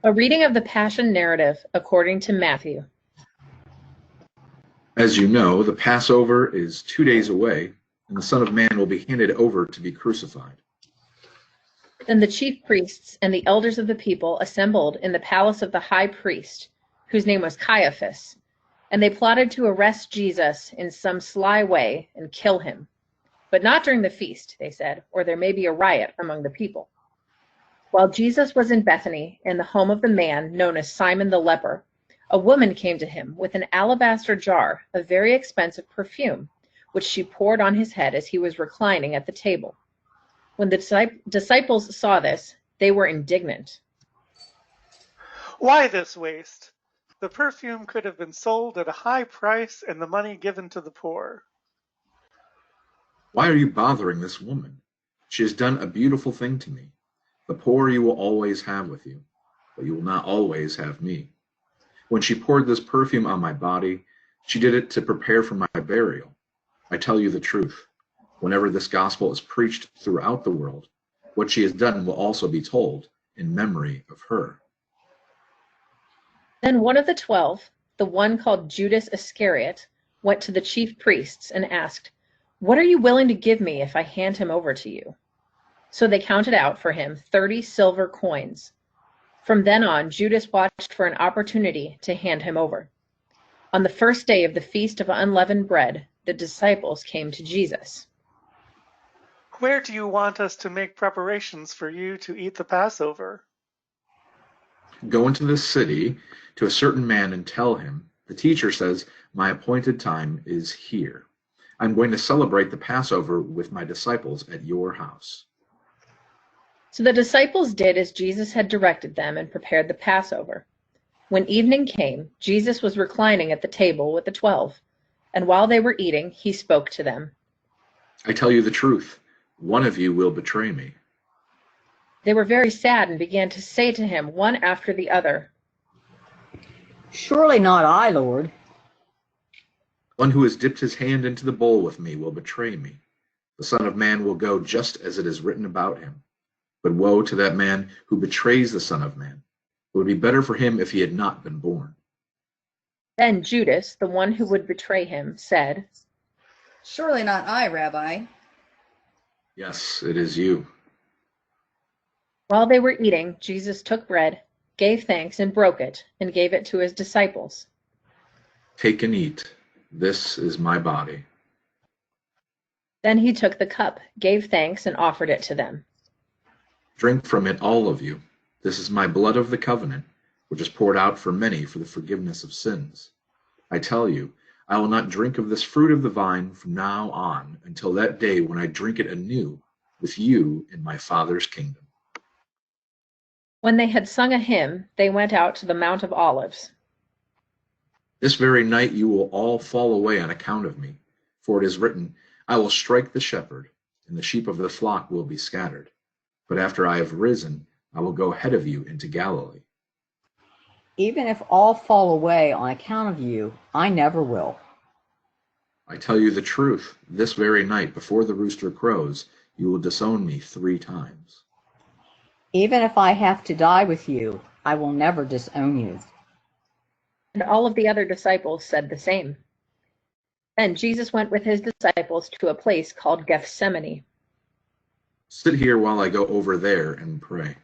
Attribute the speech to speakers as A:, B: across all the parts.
A: A reading of the Passion narrative according to Matthew.
B: As you know, the Passover is 2 days away, and the Son of Man will be handed over to be crucified.
A: Then the chief priests and the elders of the people assembled in the palace of the high priest, whose name was Caiaphas, and they plotted to arrest Jesus in some sly way and kill him. But not during the feast, they said, or there may be a riot among the people. While Jesus was in Bethany, in the home of the man known as Simon the leper, a woman came to him with an alabaster jar of very expensive perfume, which she poured on his head as he was reclining at the table. When the disciples saw this, they were indignant.
C: "Why this waste? The perfume could have been sold at a high price and the money given to the poor."
B: Why are you bothering this woman? She has done a beautiful thing to me. The poor you will always have with you, but you will not always have me. When she poured this perfume on my body, she did it to prepare for my burial. I tell you the truth. Whenever this gospel is preached throughout the world, what she has done will also be told in memory of her.
A: Then one of the 12, the one called Judas Iscariot, went to the chief priests and asked, "What are you willing to give me if I hand him over to you?" So they counted out for him 30 silver coins. From then on, Judas watched for an opportunity to hand him over. On the first day of the Feast of Unleavened Bread, the disciples came to Jesus.
C: "Where do you want us to make preparations for you to eat the Passover?"
B: Go into this city to a certain man and tell him, the teacher says, my appointed time is here. I'm going to celebrate the Passover with my disciples at your house.
A: So the disciples did as Jesus had directed them and prepared the Passover. When evening came, Jesus was reclining at the table with the 12, and while they were eating, he spoke to them.
B: I tell you the truth, one of you will betray me.
A: They were very sad and began to say to him one after the other,
D: "Surely not I, Lord."
B: One who has dipped his hand into the bowl with me will betray me. The Son of Man will go just as it is written about him. But woe to that man who betrays the Son of Man. It would be better for him if he had not been born.
A: Then Judas, the one who would betray him, said,
E: "Surely not I, Rabbi."
B: Yes, it is you.
A: While they were eating, Jesus took bread, gave thanks, and broke it, and gave it to his disciples.
B: Take and eat. This is my body.
A: Then he took the cup, gave thanks, and offered it to them.
B: Drink from it, all of you. This is my blood of the covenant, which is poured out for many for the forgiveness of sins. I tell you, I will not drink of this fruit of the vine from now on until that day when I drink it anew with you in my Father's kingdom.
A: When they had sung a hymn, they went out to the Mount of Olives.
B: This very night you will all fall away on account of me, for it is written, I will strike the shepherd, and the sheep of the flock will be scattered. But after I have risen, I will go ahead of you into Galilee.
D: Even if all fall away on account of you, I never will.
B: I tell you the truth, this very night before the rooster crows, you will disown me 3 times.
D: Even if I have to die with you, I will never disown you.
A: And all of the other disciples said the same. Then Jesus went with his disciples to a place called Gethsemane.
B: Sit here while I go over there and pray.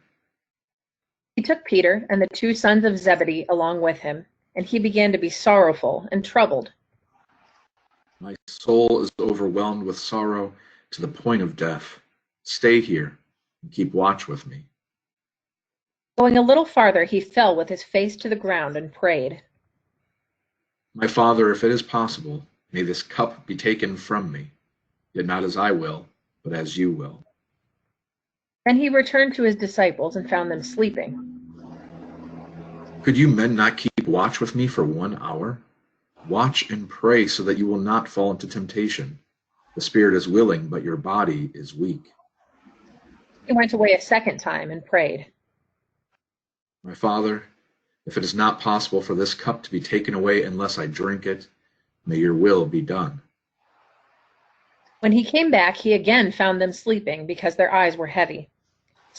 A: He took Peter and the 2 sons of Zebedee along with him, and he began to be sorrowful and troubled.
B: My soul is overwhelmed with sorrow to the point of death. Stay here and keep watch with me.
A: Going a little farther, he fell with his face to the ground and prayed.
B: My Father, if it is possible, may this cup be taken from me, yet not as I will, but as you will.
A: Then he returned to his disciples and found them sleeping.
B: Could you men not keep watch with me for 1 hour? Watch and pray so that you will not fall into temptation. The spirit is willing, but your body is weak.
A: He went away a second time and prayed.
B: My Father, if it is not possible for this cup to be taken away unless I drink it, may your will be done.
A: When he came back, he again found them sleeping because their eyes were heavy.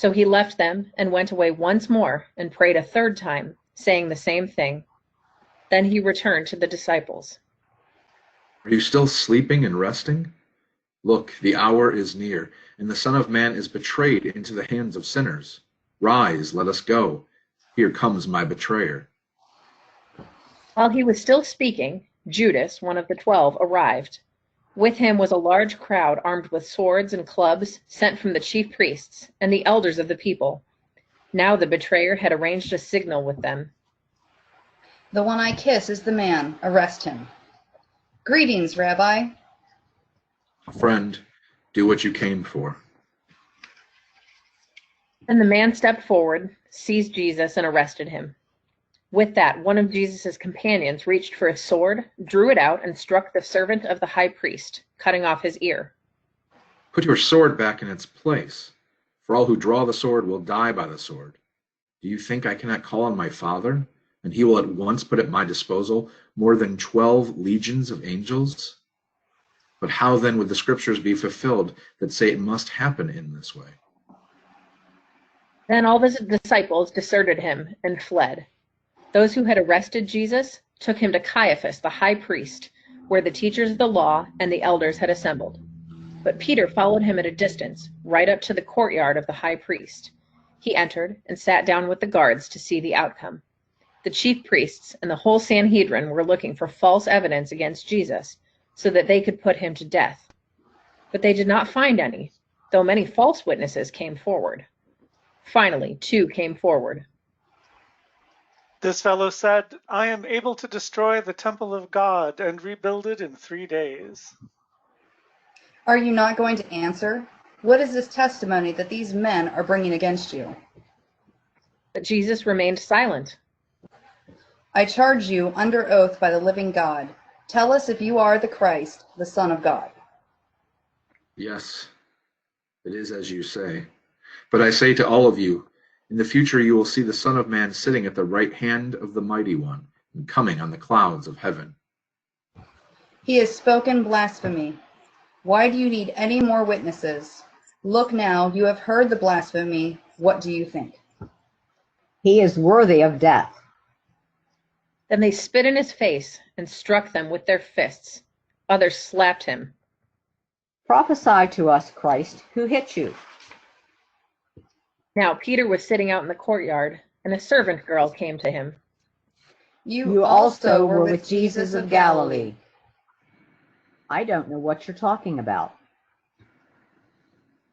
A: So he left them and went away once more and prayed a third time, saying the same thing. Then he returned to the disciples.
B: Are you still sleeping and resting? Look, the hour is near, and the Son of Man is betrayed into the hands of sinners. Rise, let us go. Here comes my betrayer.
A: While he was still speaking, Judas, one of the 12, arrived. With him was a large crowd armed with swords and clubs, sent from the chief priests and the elders of the people. Now the betrayer had arranged a signal with them.
E: The one I kiss is the man. Arrest him. Greetings, Rabbi.
B: Friend, do what you came for.
A: And the man stepped forward, seized Jesus, and arrested him. With that, one of Jesus' companions reached for his sword, drew it out, and struck the servant of the high priest, cutting off his ear.
B: Put your sword back in its place, for all who draw the sword will die by the sword. Do you think I cannot call on my Father, and he will at once put at my disposal more than 12 legions of angels? But how then would the scriptures be fulfilled that say it must happen in this way?
A: Then all the disciples deserted him and fled. Those who had arrested Jesus took him to Caiaphas, the high priest, where the teachers of the law and the elders had assembled. But Peter followed him at a distance, right up to the courtyard of the high priest. He entered and sat down with the guards to see the outcome. The chief priests and the whole Sanhedrin were looking for false evidence against Jesus, so that they could put him to death. But they did not find any, though many false witnesses came forward. Finally, 2 came forward.
C: This fellow said, I am able to destroy the temple of God and rebuild it in 3 days.
E: Are you not going to answer? What is this testimony that these men are bringing against you?
A: But Jesus remained silent.
E: I charge you under oath by the living God. Tell us if you are the Christ, the Son of God.
B: Yes, it is as you say. But I say to all of you, in the future you will see the Son of Man sitting at the right hand of the Mighty One and coming on the clouds of heaven.
E: He has spoken blasphemy. Why do you need any more witnesses? Look now, you have heard the blasphemy. What do you think?
D: He is worthy of death.
A: Then they spit in his face and struck them with their fists. Others slapped him.
D: Prophesy to us, Christ, who hit you?
A: Now Peter was sitting out in the courtyard, and a servant girl came to him.
D: You also were with Jesus of Galilee. I don't know what you're talking about.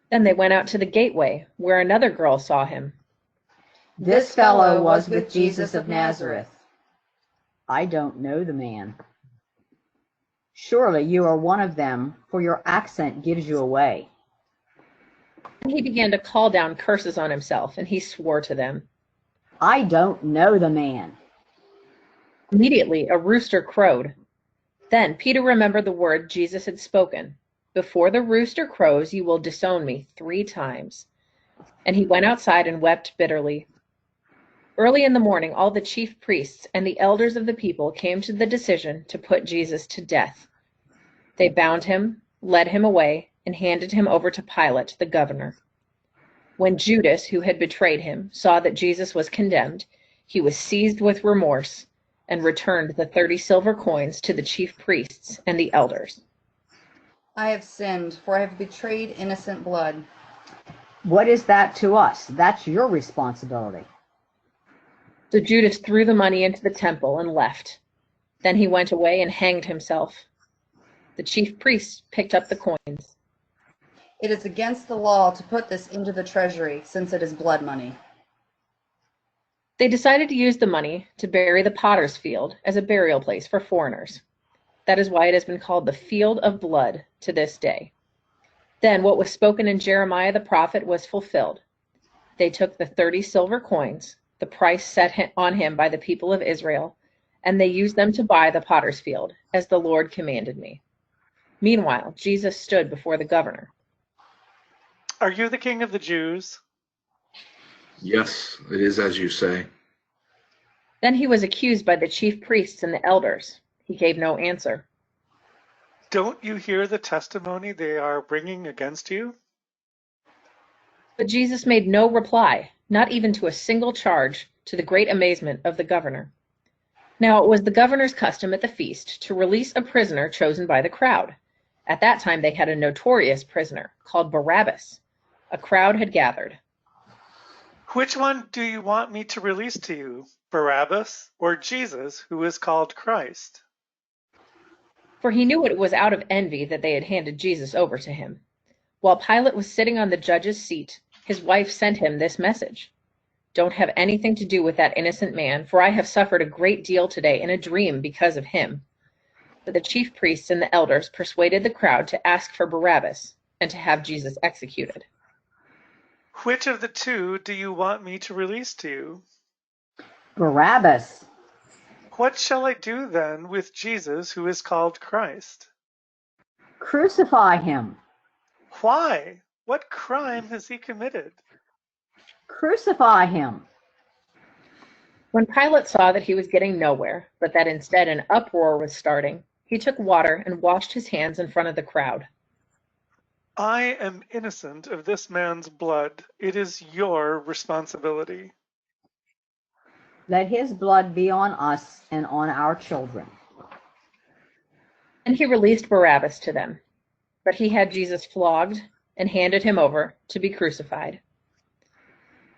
A: Then they went out to the gateway, where another girl saw him.
D: This fellow was with Jesus of Nazareth. I don't know the man. Surely you are one of them, for your accent gives you away.
A: And he began to call down curses on himself, and he swore to them.
D: I don't know the man.
A: Immediately a rooster crowed. Then Peter remembered the word Jesus had spoken. Before the rooster crows, you will disown me 3 times. And he went outside and wept bitterly. Early in the morning, all the chief priests and the elders of the people came to the decision to put Jesus to death. They bound him, led him away, and handed him over to Pilate, the governor. When Judas, who had betrayed him, saw that Jesus was condemned, he was seized with remorse and returned the 30 silver coins to the chief priests and the elders.
E: I have sinned, for I have betrayed innocent blood.
D: What is that to us? That's your responsibility.
A: So Judas threw the money into the temple and left. Then he went away and hanged himself. The chief priests picked up the coins.
E: It is against the law to put this into the treasury, since it is blood money.
A: They decided to use the money to bury the potter's field as a burial place for foreigners. That is why it has been called the Field of Blood to this day. Then what was spoken in Jeremiah the prophet was fulfilled. They took the 30 silver coins, the price set on him by the people of Israel, and they used them to buy the potter's field, as the Lord commanded me. Meanwhile, Jesus stood before the governor.
C: Are you the king of the Jews?
B: Yes, it is as you say.
A: Then he was accused by the chief priests and the elders. He gave no answer.
C: Don't you hear the testimony they are bringing against you?
A: But Jesus made no reply, not even to a single charge, to the great amazement of the governor. Now it was the governor's custom at the feast to release a prisoner chosen by the crowd. At that time they had a notorious prisoner called Barabbas. A crowd had gathered.
C: Which one do you want me to release to you, Barabbas or Jesus, who is called Christ?
A: For he knew it was out of envy that they had handed Jesus over to him. While Pilate was sitting on the judge's seat, his wife sent him this message: "Don't have anything to do with that innocent man, for I have suffered a great deal today in a dream because of him." But the chief priests and the elders persuaded the crowd to ask for Barabbas and to have Jesus executed.
C: Which of the two do you want me to release to you?
D: Barabbas.
C: What shall I do then with Jesus, who is called Christ?
D: Crucify him.
C: Why? What crime has he committed?
D: Crucify him.
A: When Pilate saw that he was getting nowhere, but that instead an uproar was starting, he took water and washed his hands in front of the crowd.
C: I am innocent of this man's blood. It is your responsibility.
D: Let his blood be on us and on our children.
A: And he released Barabbas to them. But he had Jesus flogged and handed him over to be crucified.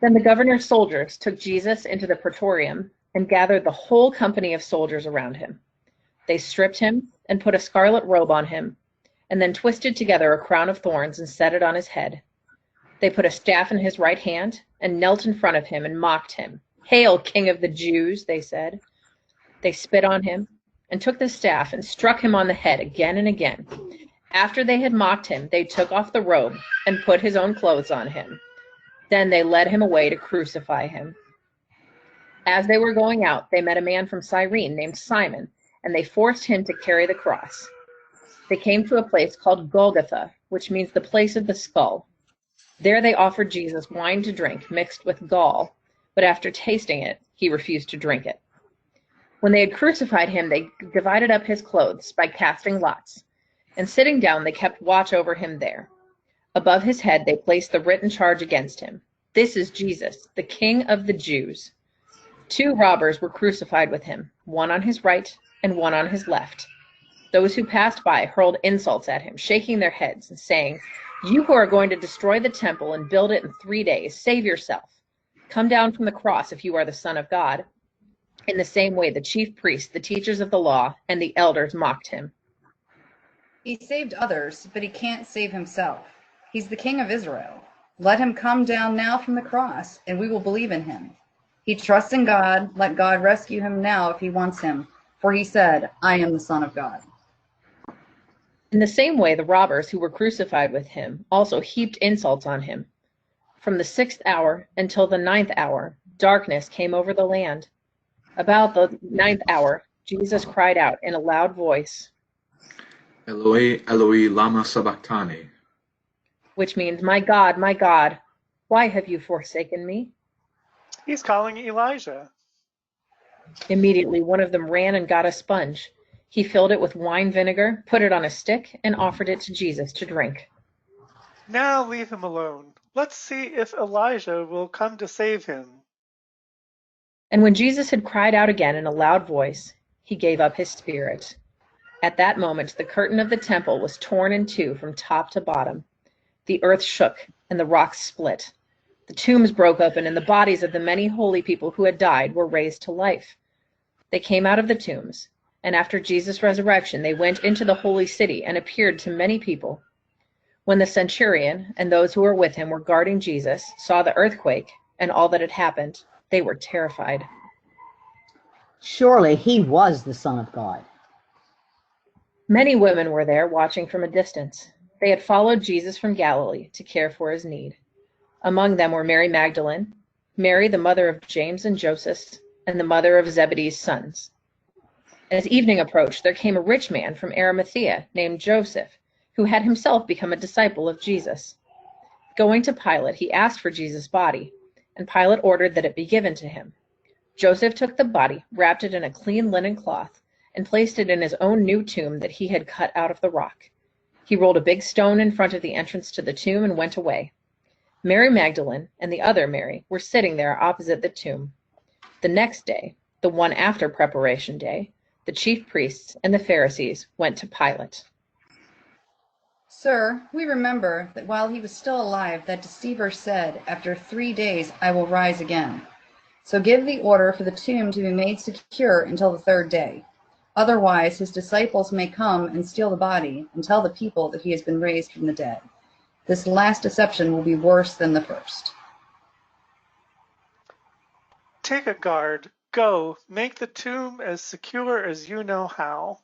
A: Then the governor's soldiers took Jesus into the praetorium and gathered the whole company of soldiers around him. They stripped him and put a scarlet robe on him, and then twisted together a crown of thorns and set it on his head. They put a staff in his right hand and knelt in front of him and mocked him. "Hail, King of the Jews," they said. They spit on him and took the staff and struck him on the head again and again. After they had mocked him, they took off the robe and put his own clothes on him. Then they led him away to crucify him. As they were going out, they met a man from Cyrene named Simon, and they forced him to carry the cross. They came to a place called Golgotha, which means the place of the skull. There they offered Jesus wine to drink mixed with gall, but after tasting it, he refused to drink it. When they had crucified him, they divided up his clothes by casting lots, and sitting down, they kept watch over him there. Above his head, they placed the written charge against him: "This is Jesus, the King of the Jews." 2 robbers were crucified with him, one on his right and one on his left. Those who passed by hurled insults at him, shaking their heads and saying, "You who are going to destroy the temple and build it in 3 days, save yourself. Come down from the cross if you are the Son of God." In the same way, the chief priests, the teachers of the law, and the elders mocked him.
E: He saved others, but he can't save himself. He's the King of Israel. Let him come down now from the cross, and we will believe in him. He trusts in God. Let God rescue him now if he wants him, for he said, "I am the Son of God."
A: In the same way, the robbers who were crucified with him also heaped insults on him. From the 6th hour until the 9th hour, darkness came over the land. About the 9th hour, Jesus cried out in a loud voice,
B: "Eloi, Eloi, lama sabachthani,"
A: which means, my God, why have you forsaken me?"
C: He's calling Elijah.
A: Immediately, one of them ran and got a sponge. He filled it with wine vinegar, put it on a stick, and offered it to Jesus to drink.
C: Now leave him alone. Let's see if Elijah will come to save him.
A: And when Jesus had cried out again in a loud voice, he gave up his spirit. At that moment, the curtain of the temple was torn in two from top to bottom. The earth shook and the rocks split. The tombs broke open, and the bodies of the many holy people who had died were raised to life. They came out of the tombs, and after Jesus' resurrection, they went into the holy city and appeared to many people. When the centurion and those who were with him were guarding Jesus saw the earthquake and all that had happened, they were terrified.
D: Surely he was the Son of God.
A: Many women were there watching from a distance. They had followed Jesus from Galilee to care for his need. Among them were Mary Magdalene, Mary the mother of James and Joseph, and the mother of Zebedee's sons. As evening approached, there came a rich man from Arimathea named Joseph, who had himself become a disciple of Jesus. Going to Pilate, he asked for Jesus' body, and Pilate ordered that it be given to him. Joseph took the body, wrapped it in a clean linen cloth, and placed it in his own new tomb that he had cut out of the rock. He rolled a big stone in front of the entrance to the tomb and went away. Mary Magdalene and the other Mary were sitting there opposite the tomb. The next day, the one after Preparation Day, the chief priests and the Pharisees went to Pilate.
E: Sir, we remember that while he was still alive, that deceiver said, "After 3 days I will rise again." So give the order for the tomb to be made secure until the 3rd day. Otherwise, his disciples may come and steal the body and tell the people that he has been raised from the dead. This last deception will be worse than the first.
C: Take a guard. Go, make the tomb as secure as you know how.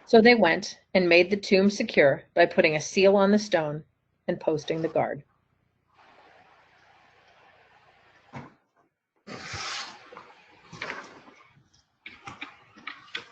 A: So they went and made the tomb secure by putting a seal on the stone and posting the guard.